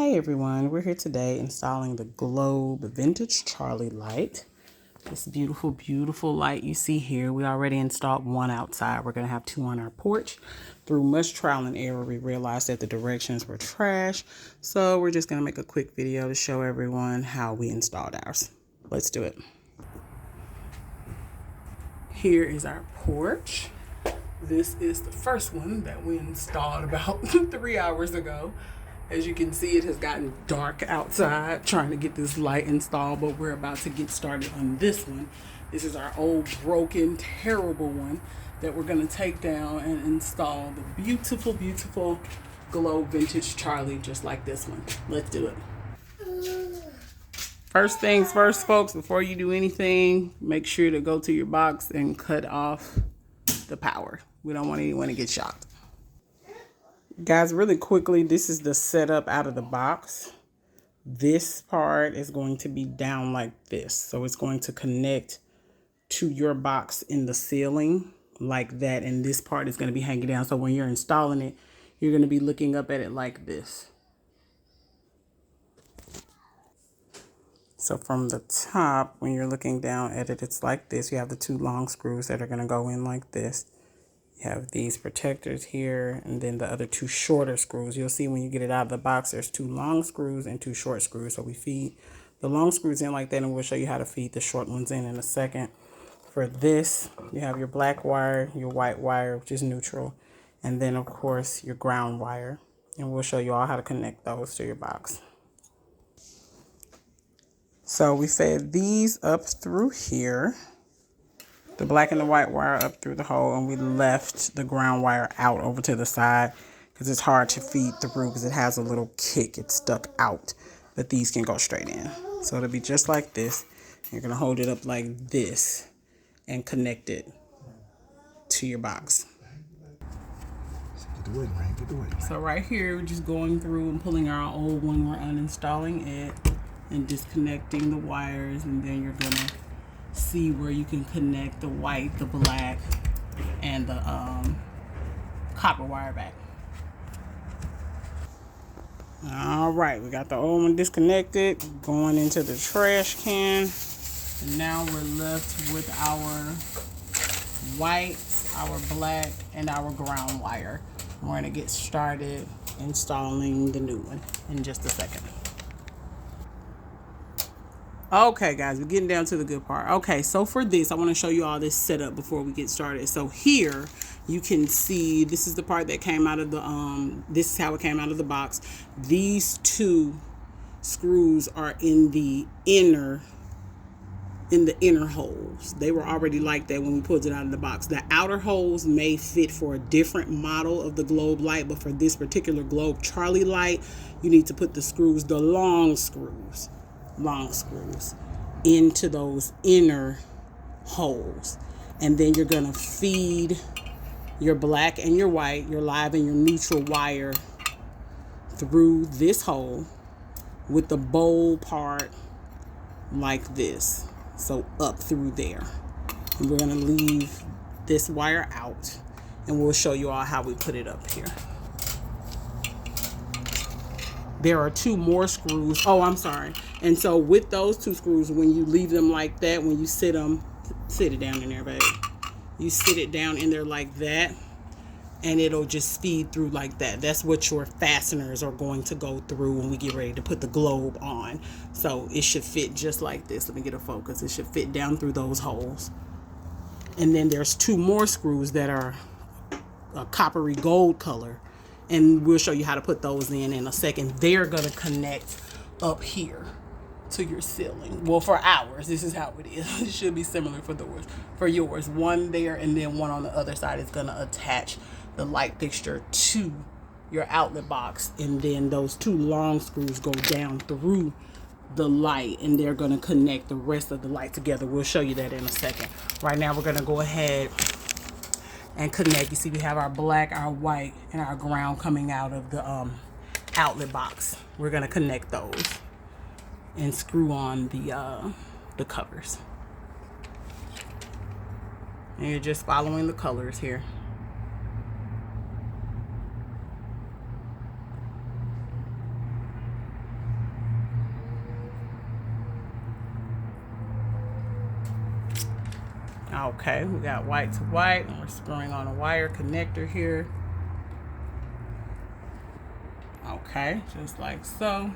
Hey everyone, we're here today installing the Globe Vintage Charlie light. This beautiful, beautiful light you see here. We already installed one outside. We're going to have two on our porch. Through much trial and error, we realized that the directions were trash. So we're just going to make a quick video to show everyone how we installed ours. Let's do it. Here is our porch. This is the first one that we installed about 3 hours ago. As you can see, it has gotten dark outside trying to get this light installed, but we're about to get started on this one. This is our old, broken, terrible one that we're going to take down and install the beautiful, beautiful Globe Vintage Charlie just like this one. Let's do it. First things first, folks, before you do anything, make sure to go to your box and cut off the power. We don't want anyone to get shocked. Guys, really quickly, this is the setup out of the box. This part is going to be down like this. So it's going to connect to your box in the ceiling like that. And this part is going to be hanging down. So when you're installing it, you're going to be looking up at it like this. So from the top, when you're looking down at it, it's like this. You have the two long screws that are going to go in like this. You have these protectors here, and then the other two shorter screws. You'll see when you get it out of the box, there's two long screws and two short screws. So we feed the long screws in like that, and we'll show you how to feed the short ones in a second. For this, you have your black wire, your white wire, which is neutral, and then, of course, your ground wire. And we'll show you all how to connect those to your box. So we fed these up through here. The black and the white wire up through the hole, and we left the ground wire out over to the side because it's hard to feed through because it has a little kick. It's stuck out, but these can go straight in. So it'll be just like this. You're going to hold it up like this and connect it to your box. Get the weight, man. Get the weight, man. So right here, we're just going through and pulling our old one. We're uninstalling it and disconnecting the wires, and then you're going to see where you can connect the white, the black, and the copper wire back. All right, we got the old one disconnected, going into the trash can, and now we're left with our white, our black, and our ground wire. We're going to get started installing the new one in just a second. Okay, guys, we're getting down to the good part. Okay, so for this, I want to show you all this setup before we get started. So here, you can see this is the part that came out of the, this is how it came out of the box. These two screws are in the inner holes. They were already like that when we pulled it out of the box. The outer holes may fit for a different model of the Globe light, but for this particular Globe Charlie light, you need to put the screws, the long screws into those inner holes, and then you're gonna feed your black and your white, your live and your neutral wire through this hole with the bowl part like this, so up through there. And we're gonna leave this wire out, and we'll show you all how we put it up here. There are two more screws. Oh, I'm sorry. And so with those two screws, when you leave them like that, when you sit it down in there, baby. You sit it down in there like that, and it'll just feed through like that. That's what your fasteners are going to go through when we get ready to put the Globe on. So it should fit just like this. Let me get a focus. It should fit down through those holes. And then there's two more screws that are a coppery gold color, and we'll show you how to put those in a second. They're going to connect up here to your ceiling. Well, for ours, this is how it is. It should be similar for yours. One there, and then one on the other side is going to attach the light fixture to your outlet box, and then those two long screws go down through the light, and they're going to connect the rest of the light together. We'll show you that in a second. Right now, we're going to go ahead and connect. You see, we have our black, our white, and our ground coming out of the outlet box. We're going to connect those and screw on the covers. And you're just following the colors here. Okay, we got white to white, and we're screwing on a wire connector here. Okay, just like so.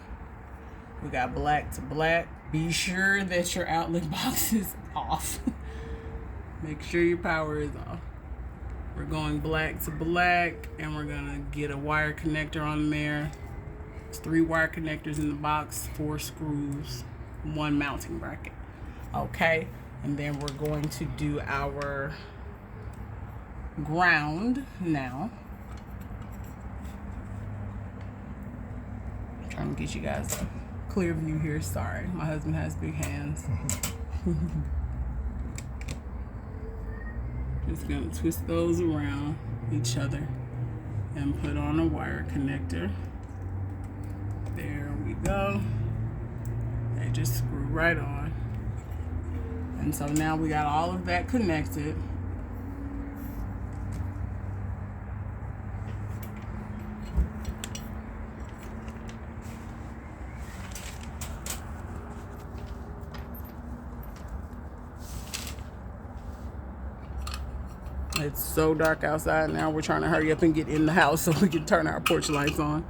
We got black to black. Be sure that your outlet box is off. Make sure your power is off. We're going black to black, and we're gonna get a wire connector on there. There's 3 wire connectors in the box, 4 screws, 1 mounting bracket. Okay, and then we're going to do our ground now. I'm trying to get you guys a clear view here. Sorry, my husband has big hands. Just gonna twist those around each other and put on a wire connector. There we go. They just screw right on. And so now we got all of that connected. It's so dark outside now. We're trying to hurry up and get in the house so we can turn our porch lights on.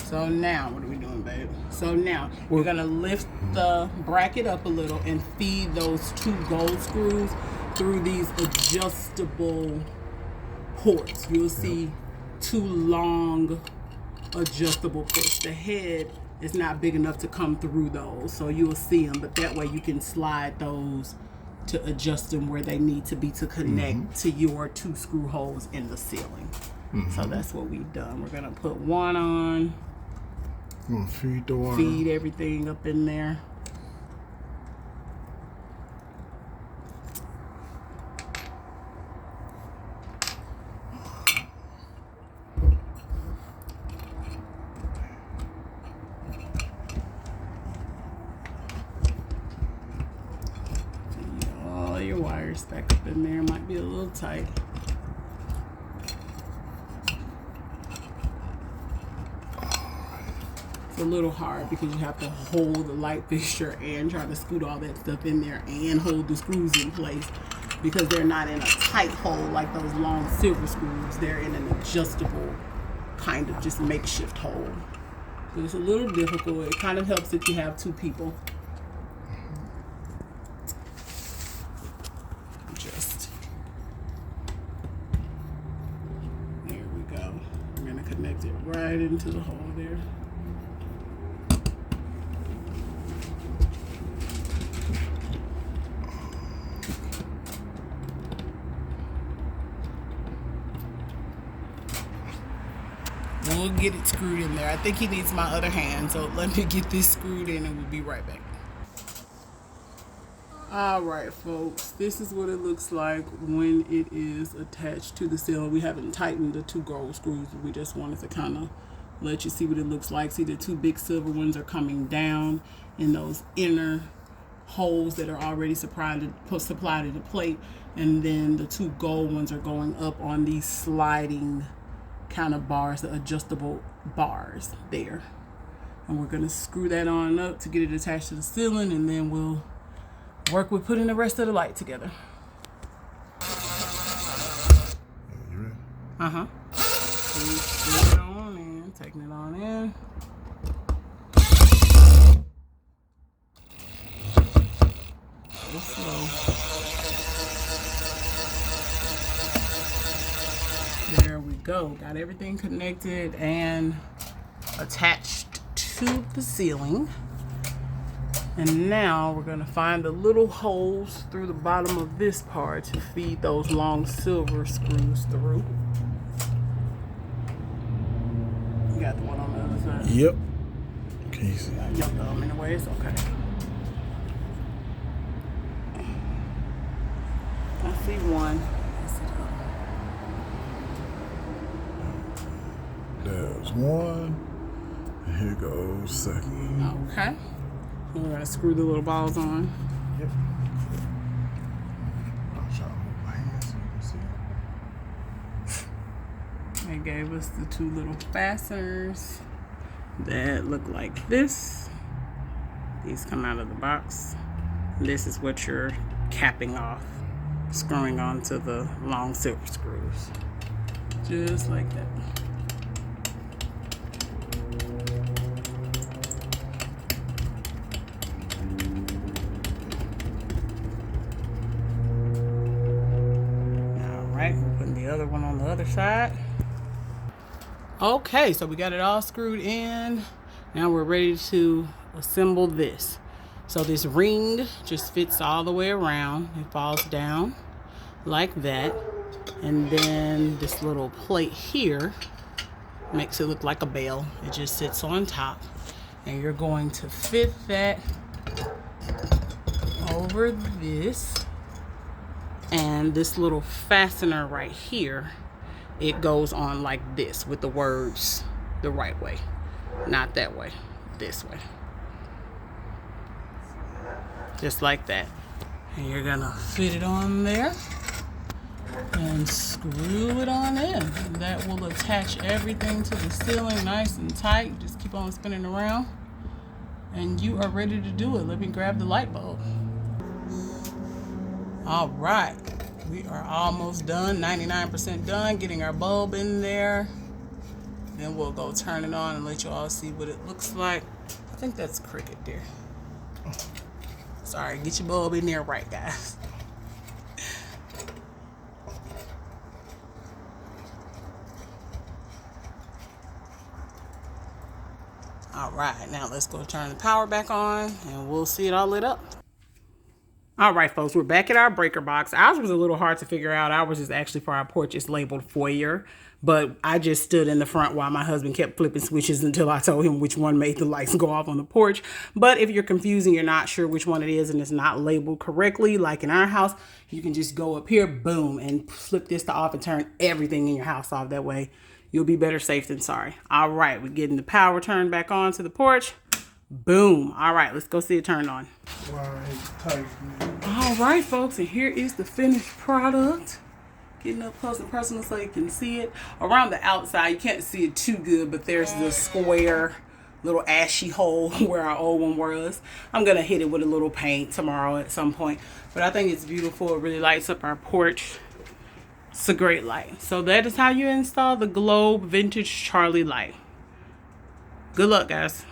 So now, what are we doing, babe? So now, we're gonna lift the bracket up a little and feed those 2 gold screws through these adjustable ports. You'll see 2 long adjustable ports. The head is not big enough to come through those, so you'll see them, but that way you can slide those to adjust them where they need to be to connect to your 2 screw holes in the ceiling. So that's what we've done. We're gonna put 1 on. I'm gonna feed the wire. Feed everything up in there. All your wires back up in there. Might be a little tight. It's a little hard because you have to hold the light fixture and try to scoot all that stuff in there and hold the screws in place because they're not in a tight hole like those long silver screws. They're in an adjustable kind of just makeshift hole. So it's a little difficult. It kind of helps if you have 2 people. Just there we go. We're gonna connect it right into the hole there. We'll get it screwed in there. I think he needs my other hand, so let me get this screwed in and we'll be right back. Alright folks, this is what it looks like when it is attached to the ceiling. We haven't tightened the 2 gold screws. We just wanted to kind of let you see what it looks like. See, the 2 big silver ones are coming down in those inner holes that are already supplied to the plate, and then the 2 gold ones are going up on these sliding kind of bars, the adjustable bars there. And we're going to screw that on up to get it attached to the ceiling, and then we'll work with putting the rest of the light together. You ready? Screw it on in, taking it on in. Go slow. There we go. Got everything connected and attached to the ceiling. And now we're going to find the little holes through the bottom of this part to feed those long silver screws through. You got the one on the other side? Yep. Can you see? Your thumb in the way, it's okay. I see one. There's one. And here goes second. Okay. We're going to screw the little balls on. Yep. I'm trying to move my hands so you can see. They gave us the 2 little fasteners that look like this. These come out of the box. This is what you're capping off, screwing onto the long silver screws. Just like that. Alright, we're putting the other one on the other side. Okay, so we got it all screwed in. Now we're ready to assemble this. So this ring just fits all the way around. It falls down like that. And then this little plate here makes it look like a bell. It just sits on top. And you're going to fit that over this. And this little fastener right here, it goes on like this with the words the right way. Not that way, this way. Just like that. And you're gonna fit it on there and screw it on in. That will attach everything to the ceiling nice and tight. Just keep on spinning around and you are ready to do it. Let me grab the light bulb. All right, we are almost done, 99% done getting our bulb in there. Then we'll go turn it on and let you all see what it looks like. I think that's Cricket there. Sorry, get your bulb in there right, guys. All right, now let's go turn the power back on and we'll see it all lit up. All right, folks, we're back at our breaker box. Ours was a little hard to figure out. Ours is actually for our porch. It's labeled foyer, but I just stood in the front while my husband kept flipping switches until I told him which one made the lights go off on the porch. But if you're confused and you're not sure which one it is and it's not labeled correctly, like in our house, you can just go up here, boom, and flip this to off and turn everything in your house off. That way you'll be better safe than sorry. All right, we're getting the power turned back on to the porch. Boom. All right, let's go see it turned on. All right, folks, and here is the finished product. Getting up close and personal so you can see it. Around the outside, you can't see it too good, but there's the square little ashy hole where our old one was. I'm going to hit it with a little paint tomorrow at some point. But I think it's beautiful. It really lights up our porch. It's a great light. So that is how you install the Globe Vintage Charlie light. Good luck, guys.